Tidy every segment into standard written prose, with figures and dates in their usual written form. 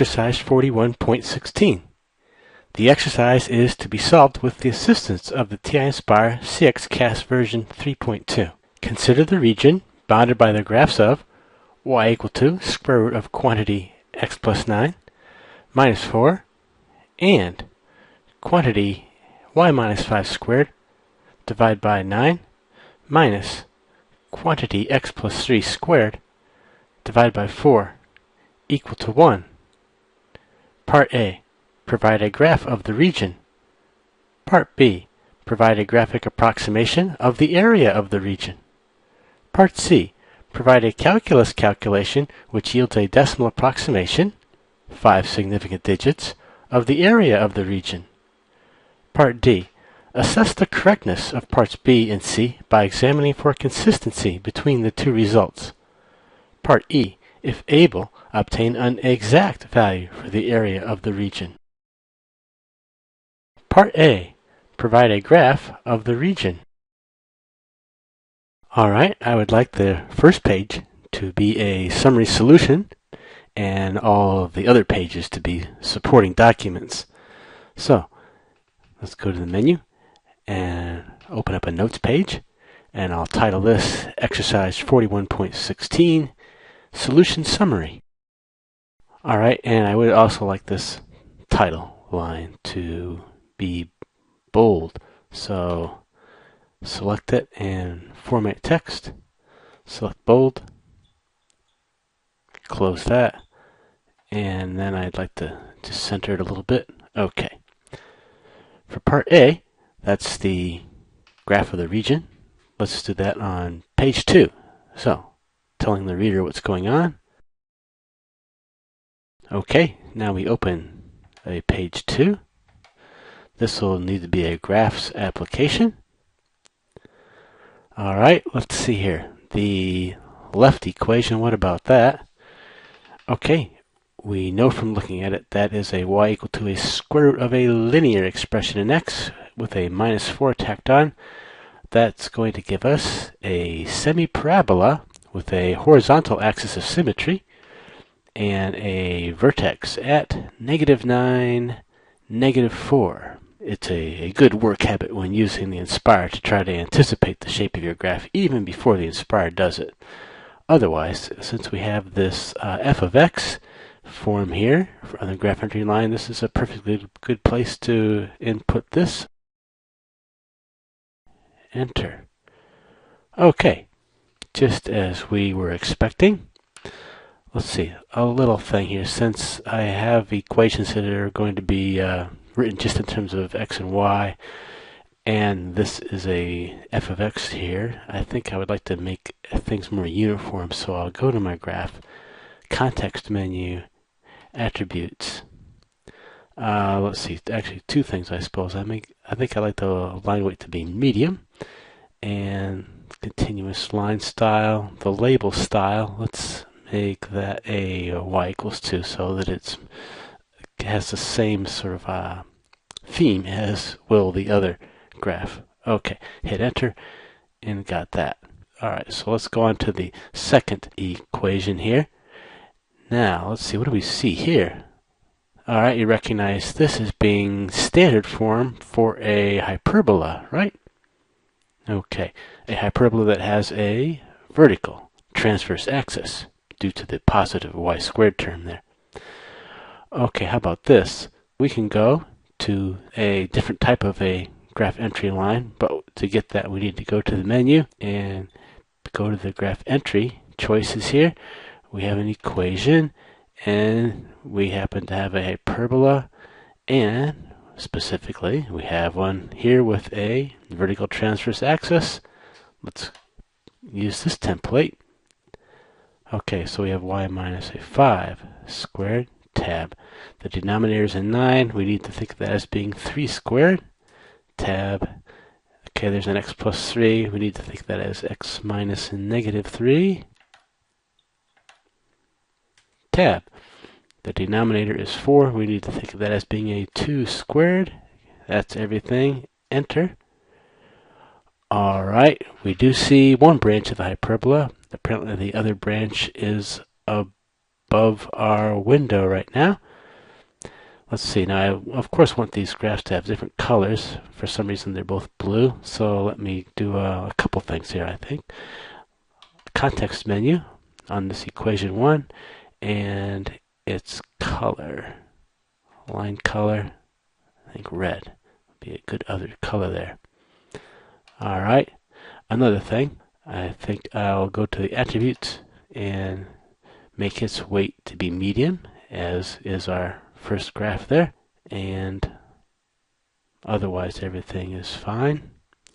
exercise 41.16. The exercise is to be solved with the assistance of the TI-Nspire CX CAS version 3.2. Consider the region bounded by the graphs of y equal to square root of quantity x plus 9 minus 4 and quantity y minus 5 squared divided by 9 minus quantity x plus 3 squared divided by 4 equal to 1. Part A. Provide a graph of the region. Part B. Provide a graphic approximation of the area of the region. Part C. Provide a calculus calculation which yields a decimal approximation, 5 significant digits, of the area of the region. Part D. Assess the correctness of parts B and C by examining for consistency between the two results. Part E. If able, obtain an exact value for the area of the region. Part A. Provide a graph of the region. Alright, I would like the first page to be a summary solution and all of the other pages to be supporting documents. So, let's go to the menu and open up a notes page, and I'll title this Exercise 41.16 Solution Summary. Alright, and I would also like this title line to be bold. So select it and format text. Select bold. Close that. And then I'd like to just center it a little bit. Okay. For part A, that's the graph of the region. Let's do that on page 2. So, telling the reader what's going on. Okay, now we open a page 2. This will need to be a graphs application. Alright, let's see here. The left equation, what about that? Okay, we know from looking at it that is a y equal to a square root of a linear expression in x with a minus 4 tacked on. That's going to give us a semi-parabola with a horizontal axis of symmetry and a vertex at -9, -4. It's a good work habit when using the Nspire to try to anticipate the shape of your graph even before the Nspire does it. Otherwise, since we have this f of x form here on the graph entry line, this is a perfectly good place to input this. Enter. Okay, just as we were expecting. Let's see, a little thing here. Since I have equations that are going to be written just in terms of x and y, and this is a f of x here, I think I would like to make things more uniform, so I'll go to my graph, context menu, attributes. Let's see, actually two things I suppose. I think I like the line weight to be medium, and continuous line style, the label style, let's make that a y equals 2 so that it has the same sort of theme as will the other graph. Okay, hit enter and got that. Alright, so let's go on to the second equation here. Now, let's see, what do we see here? Alright, you recognize this as being standard form for a hyperbola, right? Okay, a hyperbola that has a vertical transverse axis due to the positive y squared term there. Okay, how about this? We can go to a different type of a graph entry line, but to get that we need to go to the menu and go to the graph entry choices here. We have an equation and we happen to have a hyperbola, and specifically we have one here with a vertical transverse axis. Let's use this template. Okay, so we have y minus a 5 squared, tab. The denominator is a 9. We need to think of that as being 3 squared, tab. Okay, there's an x plus 3. We need to think of that as x minus -3, tab. The denominator is 4. We need to think of that as being a 2 squared. That's everything. Enter. Alright, we do see one branch of the hyperbola. Apparently the other branch is above our window right now. Let's see, now I of course want these graphs to have different colors. For some reason they're both blue, so let me do a couple things here, I think. Context menu on this equation 1, and its color, line color, I think red would be a good other color there. Alright, another thing, I think I'll go to the attributes and make its weight to be medium, as is our first graph there, and otherwise everything is fine.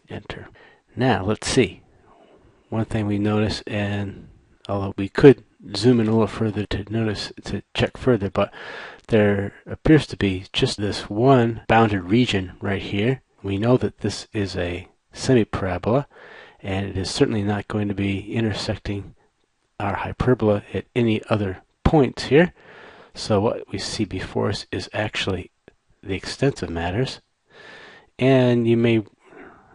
Enter. Now let's see. One thing we notice, and although we could zoom in a little further to check further, but there appears to be just this one bounded region right here. We know that this is a semi-parabola, and it is certainly not going to be intersecting our hyperbola at any other points here. So what we see before us is actually the extent of matters. And you may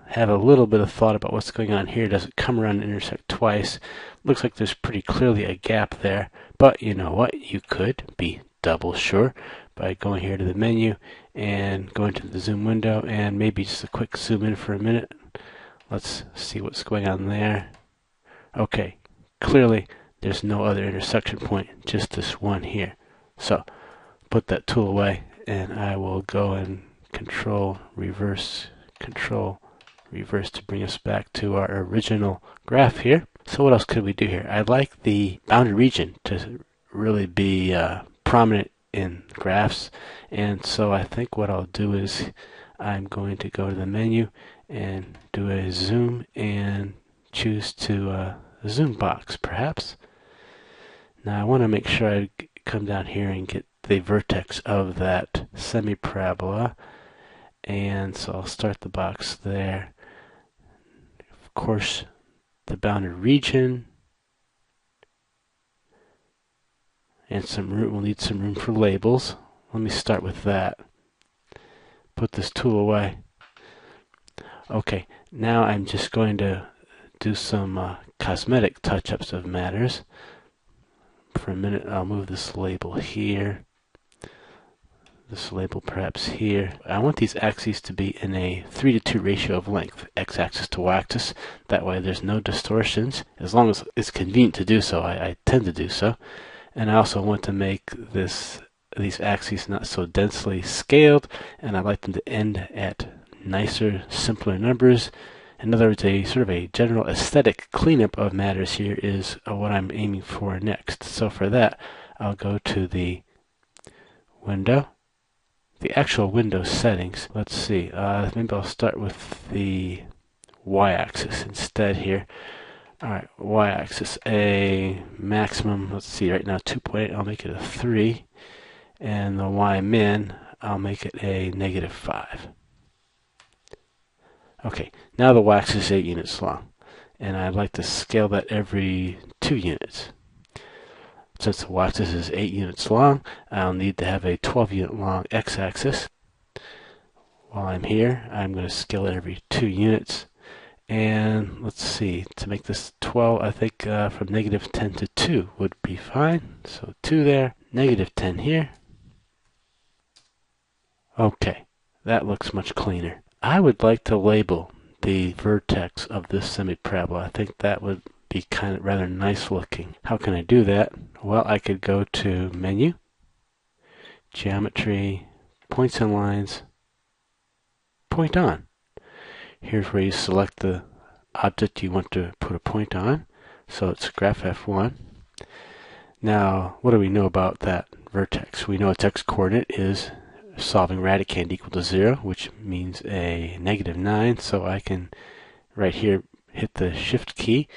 have a little bit of thought about what's going on here. Does it come around and intersect twice? Looks like there's pretty clearly a gap there, but you know what? You could be double sure by going here to the menu and going to the zoom window and maybe just a quick zoom in for a minute. Let's see what's going on there. Okay, clearly there's no other intersection point, just this one here. So put that tool away, and I will go and control reverse to bring us back to our original graph here. So what else could we do here? I'd like the bounded region to really be prominent in graphs, and so I think what I'll do is I'm going to go to the menu and do a zoom and choose to zoom box perhaps. Now I want to make sure I come down here and get the vertex of that semi-parabola, and so I'll start the box there. Of course, the bounded region, and some room. We'll need some room for labels. Let me start with that. Put this tool away. Okay, now I'm just going to do some cosmetic touch-ups of matters. For a minute, I'll move this label here. This label perhaps here. I want these axes to be in a 3:2 ratio of length, x-axis to y-axis. That way there's no distortions, as long as it's convenient to do so. I tend to do so. And I also want to make these axes not so densely scaled, and I like them to end at nicer, simpler numbers. In other words, a sort of a general aesthetic cleanup of matters here is what I'm aiming for next. So for that, I'll go to the window, the actual window settings. Let's see, maybe I'll start with the y-axis instead here. Alright, y-axis, a maximum, let's see, right now 2.8, I'll make it a 3. And the y-min, I'll make it a -5. Okay, now the y-axis is 8 units long, and I'd like to scale that every 2 units. Since the y-axis is 8 units long, I'll need to have a 12-unit long x-axis. While I'm here, I'm going to scale it every 2 units. And let's see, to make this 12, I think from -10 to 2 would be fine. So 2 there, -10 here. Okay, that looks much cleaner. I would like to label the vertex of this semi-parabola. I think that would be kind of rather nice looking. How can I do that? Well, I could go to Menu, Geometry, Points and Lines, Point On. Here's where you select the object you want to put a point on. So it's graph F1. Now, what do we know about that vertex? We know its x-coordinate is solving radicand equal to 0, which means a -9. So I can, right here, hit the Shift key,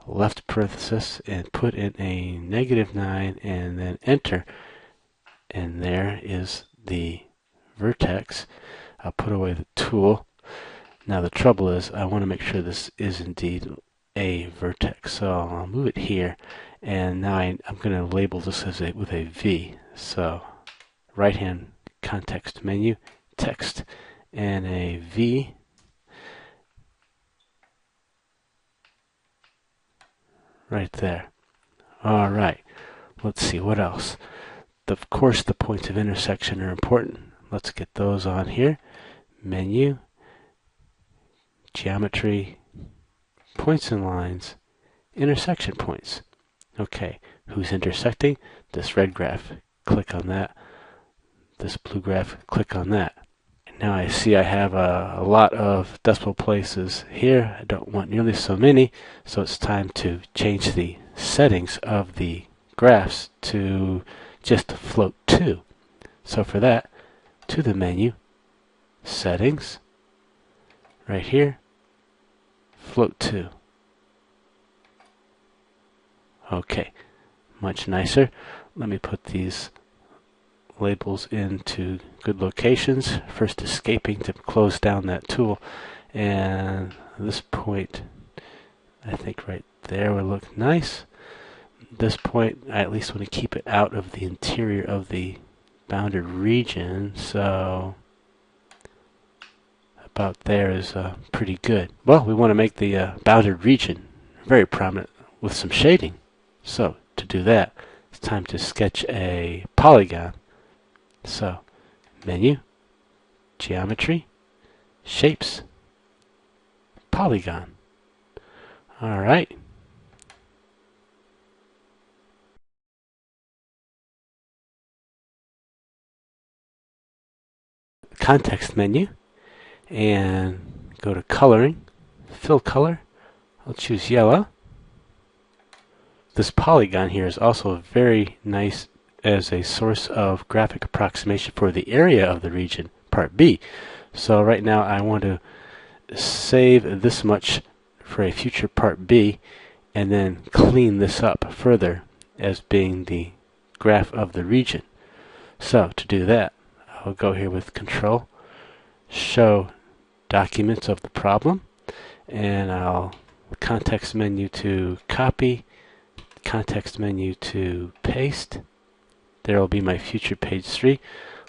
left parenthesis, and put in a -9, and then enter. And there is the vertex. I'll put away the tool. Now the trouble is, I want to make sure this is indeed a vertex. So I'll move it here, and now I'm going to label this as with a V. So right-hand context menu, text, and a V. Right there. All right. Let's see what else. Of course, the points of intersection are important. Let's get those on here. Menu, geometry, points and lines, intersection points. Okay, who's intersecting? This red graph. Click on that. This blue graph. Click on that. Now I see I have a lot of decimal places here. I don't want nearly so many, so it's time to change the settings of the graphs to just float 2. So for that, to the menu, settings, right here, float 2. Okay, much nicer. Let me put these labels into good locations. First escaping to close down that tool, and this point I think right there would look nice. This point I at least want to keep it out of the interior of the bounded region, so about there is pretty good. Well, we want to make the bounded region very prominent with some shading, so to do that it's time to sketch a polygon. So, menu, geometry, shapes, polygon. All right. Context menu, and go to coloring, fill color. I'll choose yellow. This polygon here is also very nice as a source of graphic approximation for the area of the region, part B. So right now I want to save this much for a future part B and then clean this up further as being the graph of the region. So to do that, I'll go here with Control, Show Documents of the problem, and I'll context menu to copy, context menu to paste. There will be my future page 3.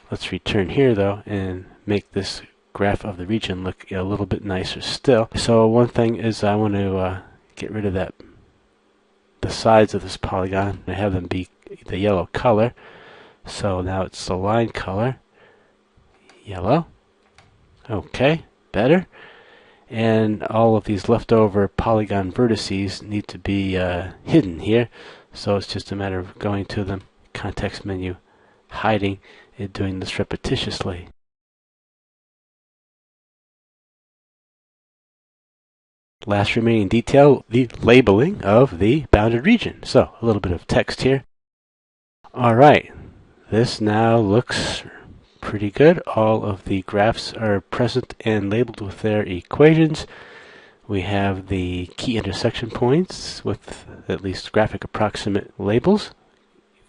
Let's return here though and make this graph of the region look a little bit nicer still. So one thing is I want to get rid of the sides of this polygon and have them be the yellow color. So now it's the line color, yellow. Okay, better. And all of these leftover polygon vertices need to be hidden here. So it's just a matter of going to them, context menu, hiding, and doing this repetitiously. Last remaining detail, the labeling of the bounded region. So a little bit of text here. All right, this now looks pretty good. All of the graphs are present and labeled with their equations. We have the key intersection points with at least graphic approximate labels.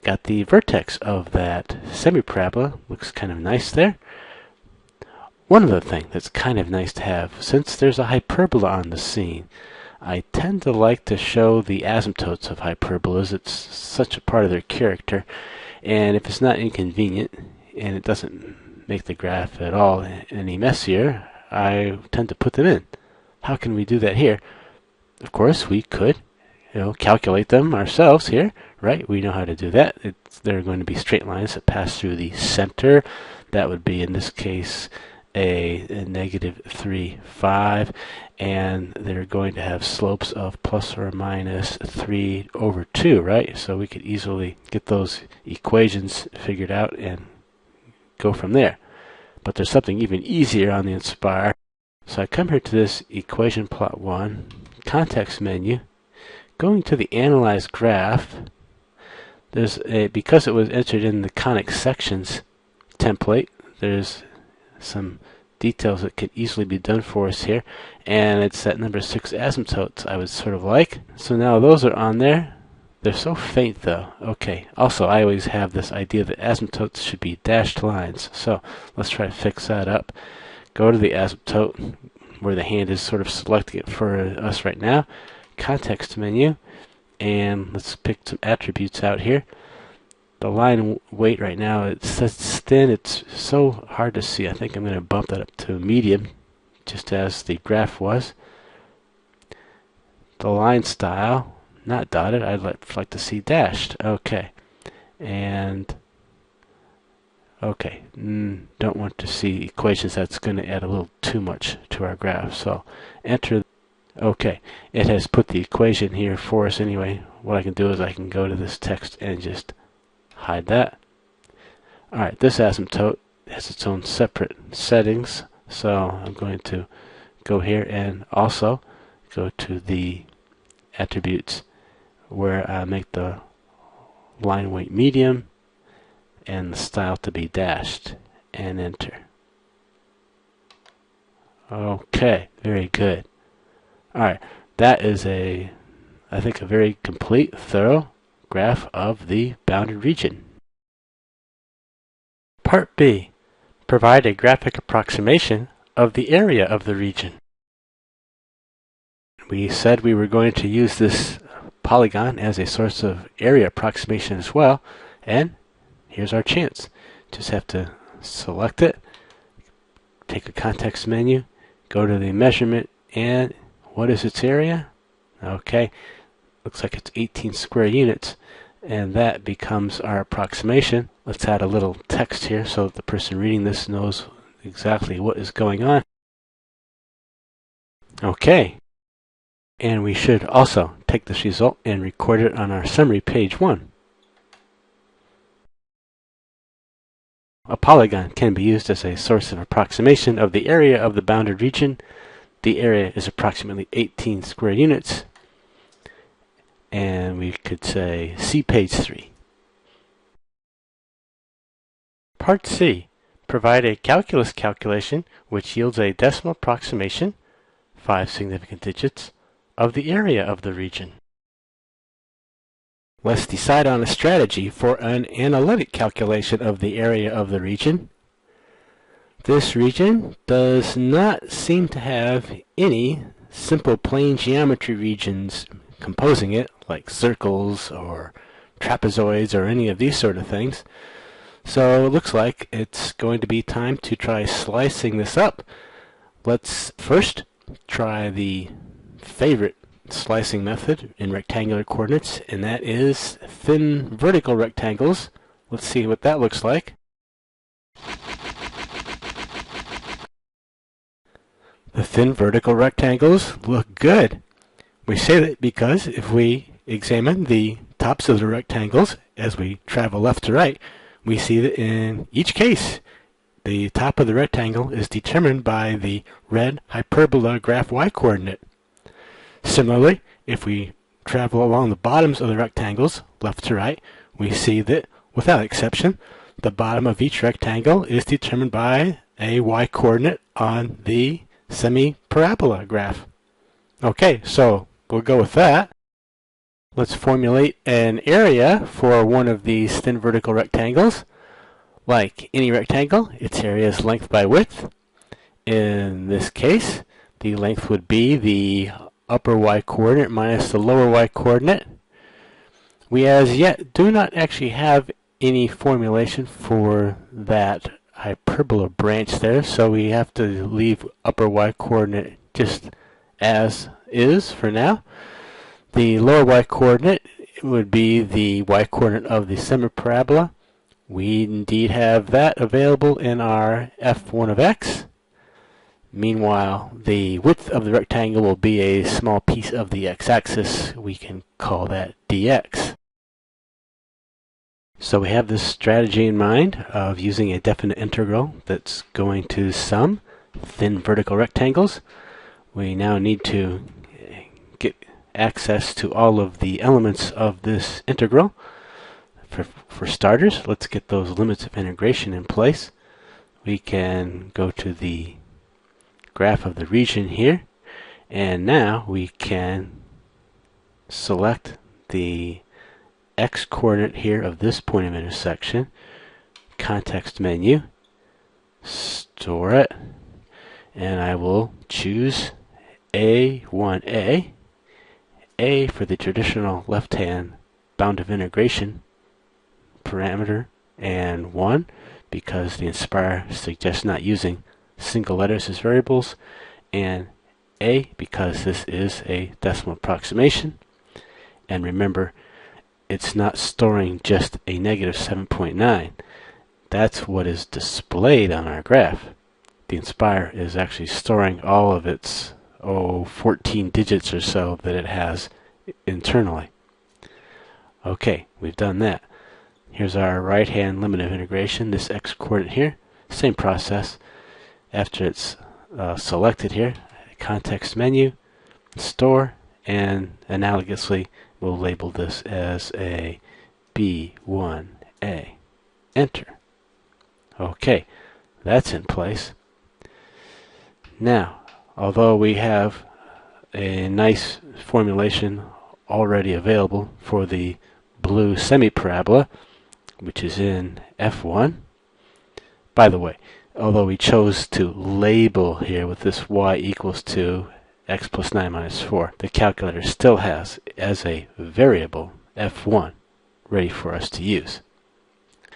Got the vertex of that semiparabola. Looks kind of nice there. One other thing that's kind of nice to have, since there's a hyperbola on the scene, I tend to like to show the asymptotes of hyperbolas. It's such a part of their character, and if it's not inconvenient and it doesn't make the graph at all any messier, I tend to put them in. How can we do that here? Of course, we could calculate them ourselves here, right? We know how to do that. They're going to be straight lines that pass through the center. That would be, in this case, a negative 3, 5, and they're going to have slopes of plus or minus 3 over 2, right? So we could easily get those equations figured out and go from there. But there's something even easier on the Nspire. So I come here to this equation plot 1, context menu, going to the analyze graph. There's because it was entered in the conic sections template, there's some details that can easily be done for us here, and it's that number 6 asymptotes I would sort of like. So now those are on there. They're so faint though. Okay, also I always have this idea that asymptotes should be dashed lines, so let's try to fix that up. Go to the asymptote where the hand is sort of selecting it for us right now, context menu, and let's pick some attributes out here. The line weight right now, it says it's thin, it's so hard to see. I think I'm going to bump that up to medium, just as the graph was. The line style, not dotted, I'd like to see dashed. Okay, and Okay, don't want to see equations. That's going to add a little too much to our graph. So enter. Okay, it has put the equation here for us anyway. What I can do is I can go to this text and just hide that. Alright, this asymptote has its own separate settings, so I'm going to go here and also go to the attributes where I make the line weight medium and the style to be dashed, and enter. Okay, very good. Alright, that is I think a very complete, thorough graph of the bounded region. Part B. Provide a graphic approximation of the area of the region. We said we were going to use this polygon as a source of area approximation as well, and here's our chance. Just have to select it, take a context menu, go to the measurement, and what is its area? Okay, looks like it's 18 square units, and that becomes our approximation. Let's add a little text here so that the person reading this knows exactly what is going on. Okay, and we should also take this result and record it on our summary page 1. A polygon can be used as a source of approximation of the area of the bounded region. The area is approximately 18 square units, and we could say see page 3. Part C. Provide a calculus calculation which yields a decimal approximation, 5 significant digits, of the area of the region. Let's decide on a strategy for an analytic calculation of the area of the region. This region does not seem to have any simple plane geometry regions composing it, like circles or trapezoids or any of these sort of things. So it looks like it's going to be time to try slicing this up. Let's first try the favorite slicing method in rectangular coordinates, and that is thin vertical rectangles. Let's see what that looks like. The thin vertical rectangles look good. We say that because if we examine the tops of the rectangles as we travel left to right, we see that in each case the top of the rectangle is determined by the red hyperbola graph y-coordinate. Similarly, if we travel along the bottoms of the rectangles left to right, we see that without exception the bottom of each rectangle is determined by a y-coordinate on the semi-parabola graph. Okay, so we'll go with that. Let's formulate an area for one of these thin vertical rectangles. Like any rectangle, its area is length by width. In this case, the length would be the upper y-coordinate minus the lower y-coordinate. We as yet do not actually have any formulation for that hyperbola branch there, so we have to leave upper y-coordinate just as is for now. The lower y-coordinate would be the y-coordinate of the semiparabola. We indeed have that available in our f1 of x. Meanwhile, the width of the rectangle will be a small piece of the x-axis. We can call that dx. So we have this strategy in mind of using a definite integral that's going to sum thin vertical rectangles. We now need to get access to all of the elements of this integral. For starters, let's get those limits of integration in place. We can go to the graph of the region here, and now we can select the x-coordinate here of this point of intersection, context menu, store it, and I will choose A1A, A for the traditional left-hand bound of integration parameter, and 1 because the Nspire suggests not using single letters as variables, and A because this is a decimal approximation. And remember, it's not storing just a negative 7.9. that's what is displayed on our graph. The Nspire is actually storing all of its 14 digits or so that it has internally. Okay, we've done that. Here's our right-hand limit of integration, this x-coordinate here. Same process. After it's selected here, context menu, store, and analogously we'll label this as a B1A. Enter. Okay, that's in place. Now, although we have a nice formulation already available for the blue semiparabola, which is in F1. By the way, although we chose to label here with this y equals to x plus 9 minus 4, the calculator still has as a variable F1 ready for us to use.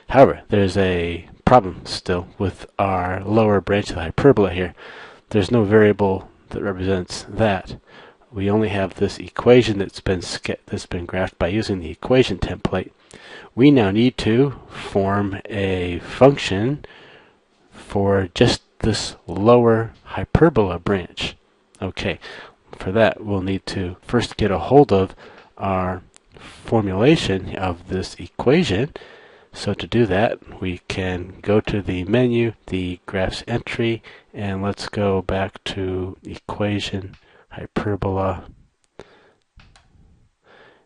However, there's a problem still with our lower branch of the hyperbola here. There's no variable that represents that. We only have this equation that's been graphed by using the equation template. We now need to form a function for just this lower hyperbola branch. Okay, for that we'll need to first get a hold of our formulation of this equation. So to do that, we can go to the menu, the graphs entry, and let's go back to equation hyperbola.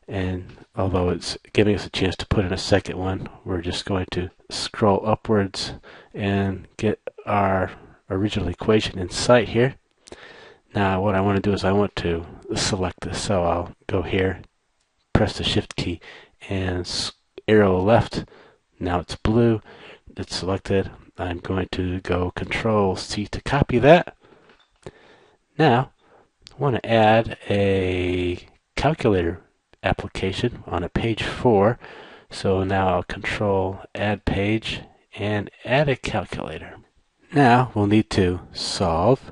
And although it's giving us a chance to put in a second one, we're just going to scroll upwards and get our original equation in sight here. Now what I want to do is I want to select this, so I'll go here, press the shift key, and arrow left. Now it's blue, it's selected. I'm going to go Control C to copy that. Now I want to add a calculator application on a page 4. So now I'll Control Add Page and add a calculator. Now we'll need to solve,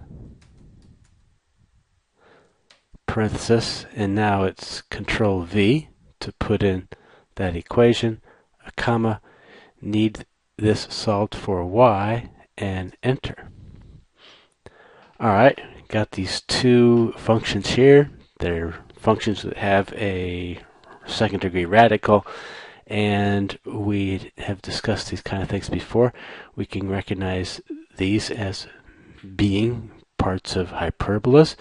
parenthesis, and now it's Control V to put in that equation, a comma, need this solved for y, and enter. Alright, got these two functions here. They're functions that have a second degree radical, and we have discussed these kind of things before. We can recognize these as being parts of hyperbolas,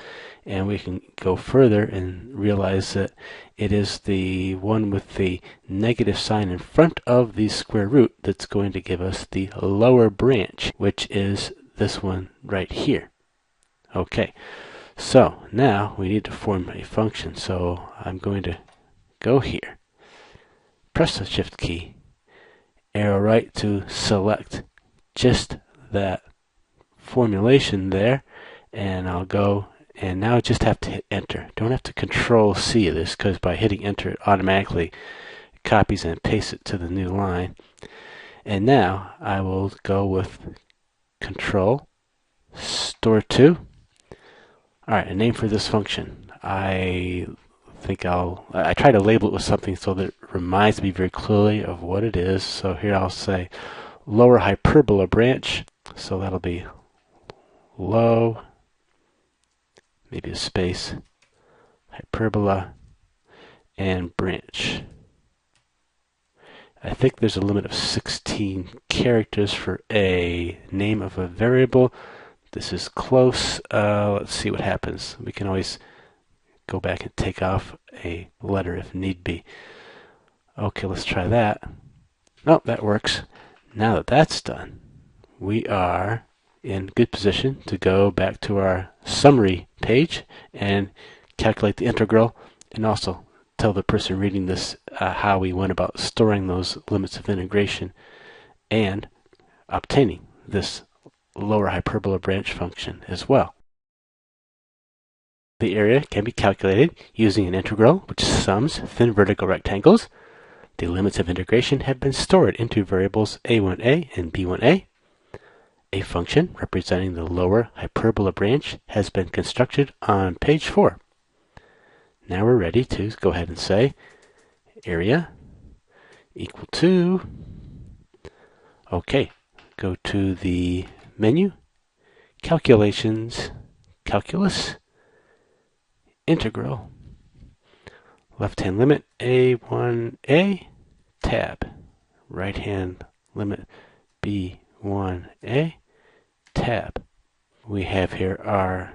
and we can go further and realize that it is the one with the negative sign in front of the square root that's going to give us the lower branch, which is this one right here. Okay, so now we need to form a function. So I'm going to go here, press the shift key, arrow right to select just that formulation there, and I'll go, and now I just have to hit enter. Don't have to Control C this, because by hitting enter it automatically copies and pastes it to the new line. And now I will go with Control Store To. Alright, a name for this function. I think I try to label it with something so that it reminds me very clearly of what it is. So here I'll say lower hyperbola branch. So that'll be low, maybe a space, hyperbola, and branch. I think there's a limit of 16 characters for a name of a variable. This is close. Let's see what happens. We can always go back and take off a letter if need be. Okay, let's try that. Oh, that works. Now that that's done, we are in good position to go back to our summary page and calculate the integral, and also tell the person reading this how we went about storing those limits of integration and obtaining this lower hyperbola branch function as well. The area can be calculated using an integral which sums thin vertical rectangles. The limits of integration have been stored into variables a1a and b1a. A function representing the lower hyperbola branch has been constructed on page 4. Now we're ready to go ahead and say area equal to, Okay, go to the menu, Calculations, Calculus, Integral, left-hand limit A1A, tab, right-hand limit B1A, tab. We have here our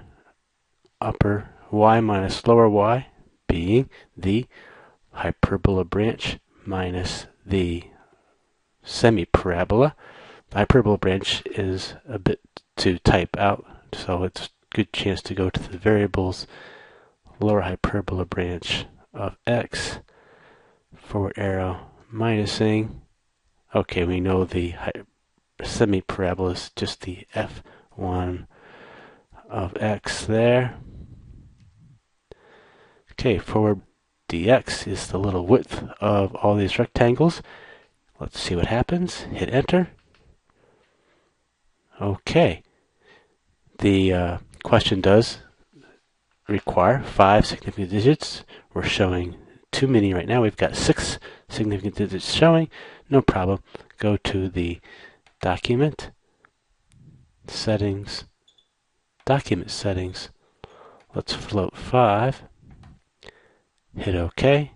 upper y minus lower y being the hyperbola branch minus the semi-parabola. The hyperbola branch is a bit to type out, so it's a good chance to go to the variables, lower hyperbola branch of x, forward arrow, minusing. Okay, we know the semi-parabola is just the f1 of x there. Okay, forward dx is the little width of all these rectangles. Let's see what happens. Hit enter. Okay. The question does require 5 significant digits. We're showing too many right now. We've got 6 significant digits showing. No problem. Go to the document, settings, document settings. Let's float 5. Hit OK.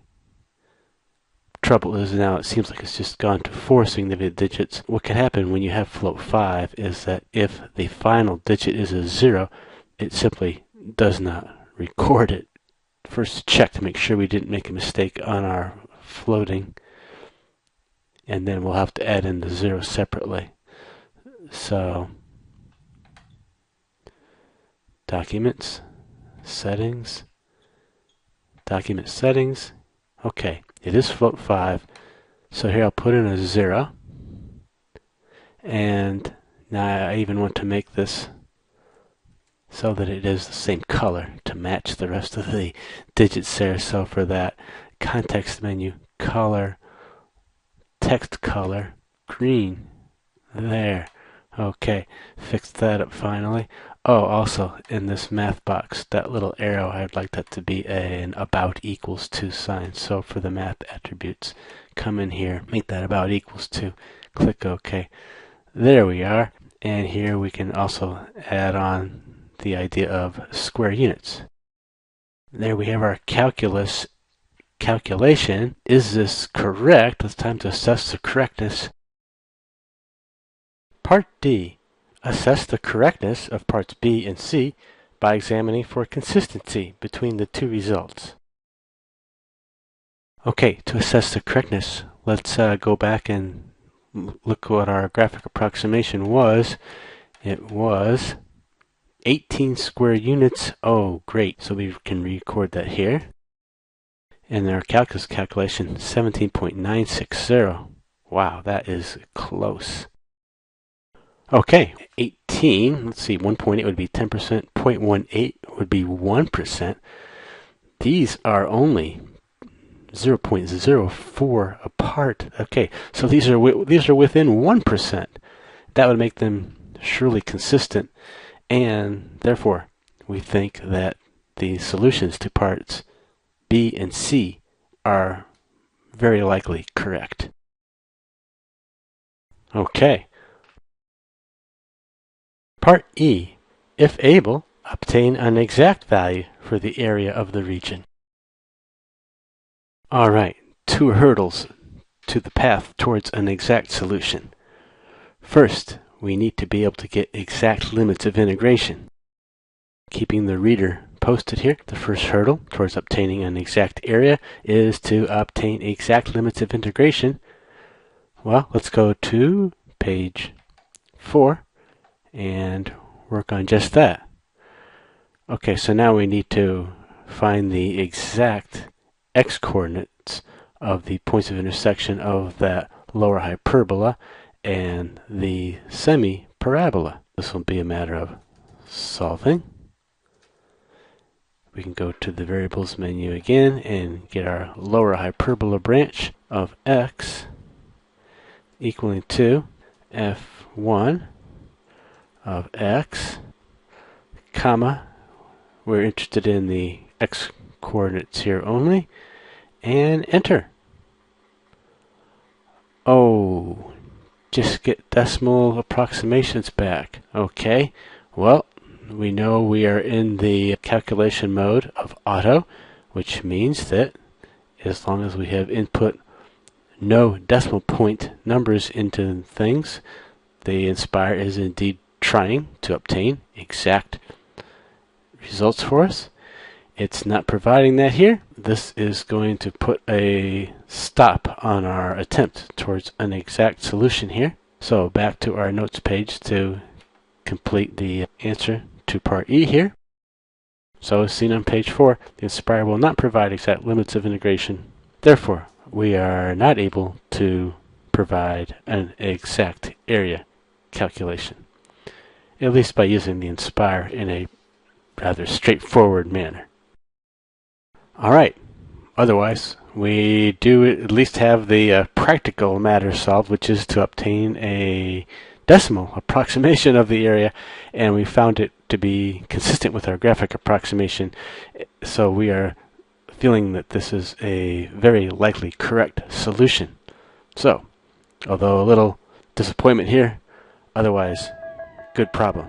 Trouble is now it seems like it's just gone to 4 significant digits. What can happen when you have float 5 is that if the final digit is a 0, it simply does not record it. First check to make sure we didn't make a mistake on our floating, and then we'll have to add in the 0 separately. So, documents, settings, document settings. Okay, it is float 5. So here I'll put in a 0. And now I even want to make this so that it is the same color to match the rest of the digits there. So for that, context menu, color, text color, green. There. Okay, fixed that up finally. Oh, also in this math box, that little arrow, I'd like that to be an about equals to sign. So for the math attributes, come in here, make that about equals to, click OK. There we are. And here we can also add on the idea of square units. There we have our calculus calculation. Is this correct? It's time to assess the correctness. Part D. Assess the correctness of parts B and C by examining for consistency between the two results. Okay, to assess the correctness, let's go back and look what our graphic approximation was. It was 18 square units. Oh, great. So we can record that here. And our calculus calculation, 17.960. Wow, that is close. Okay, 18, let's see, 1.8 would be 10%, 0.18 would be 1%. These are only 0.04 apart. Okay, so these are within 1%. That would make them surely consistent, and therefore we think that the solutions to parts B and C are very likely correct. Okay. Part E. If able, obtain an exact value for the area of the region. All right, 2 hurdles to the path towards an exact solution. First, we need to be able to get exact limits of integration. Keeping the reader posted here, the first hurdle towards obtaining an exact area is to obtain exact limits of integration. Well, let's go to page 4. And work on just that. Okay, so now we need to find the exact x-coordinates of the points of intersection of that lower hyperbola and the semi-parabola. This will be a matter of solving. We can go to the variables menu again and get our lower hyperbola branch of x equaling to f1 of x, comma, we're interested in the x coordinates here only, and enter. Oh, just get decimal approximations back. Okay, well, we know we are in the calculation mode of auto, which means that as long as we have input no decimal point numbers into things, the Nspire is indeed trying to obtain exact results for us. It's not providing that here. This is going to put a stop on our attempt towards an exact solution here. So back to our notes page to complete the answer to part E here. So as seen on page 4, the Nspire will not provide exact limits of integration. Therefore, we are not able to provide an exact area calculation, at least by using the Nspire in a rather straightforward manner. Alright, otherwise, we do at least have the practical matter solved, which is to obtain a decimal approximation of the area, and we found it to be consistent with our graphic approximation, so we are feeling that this is a very likely correct solution. So, although a little disappointment here, otherwise, good problem.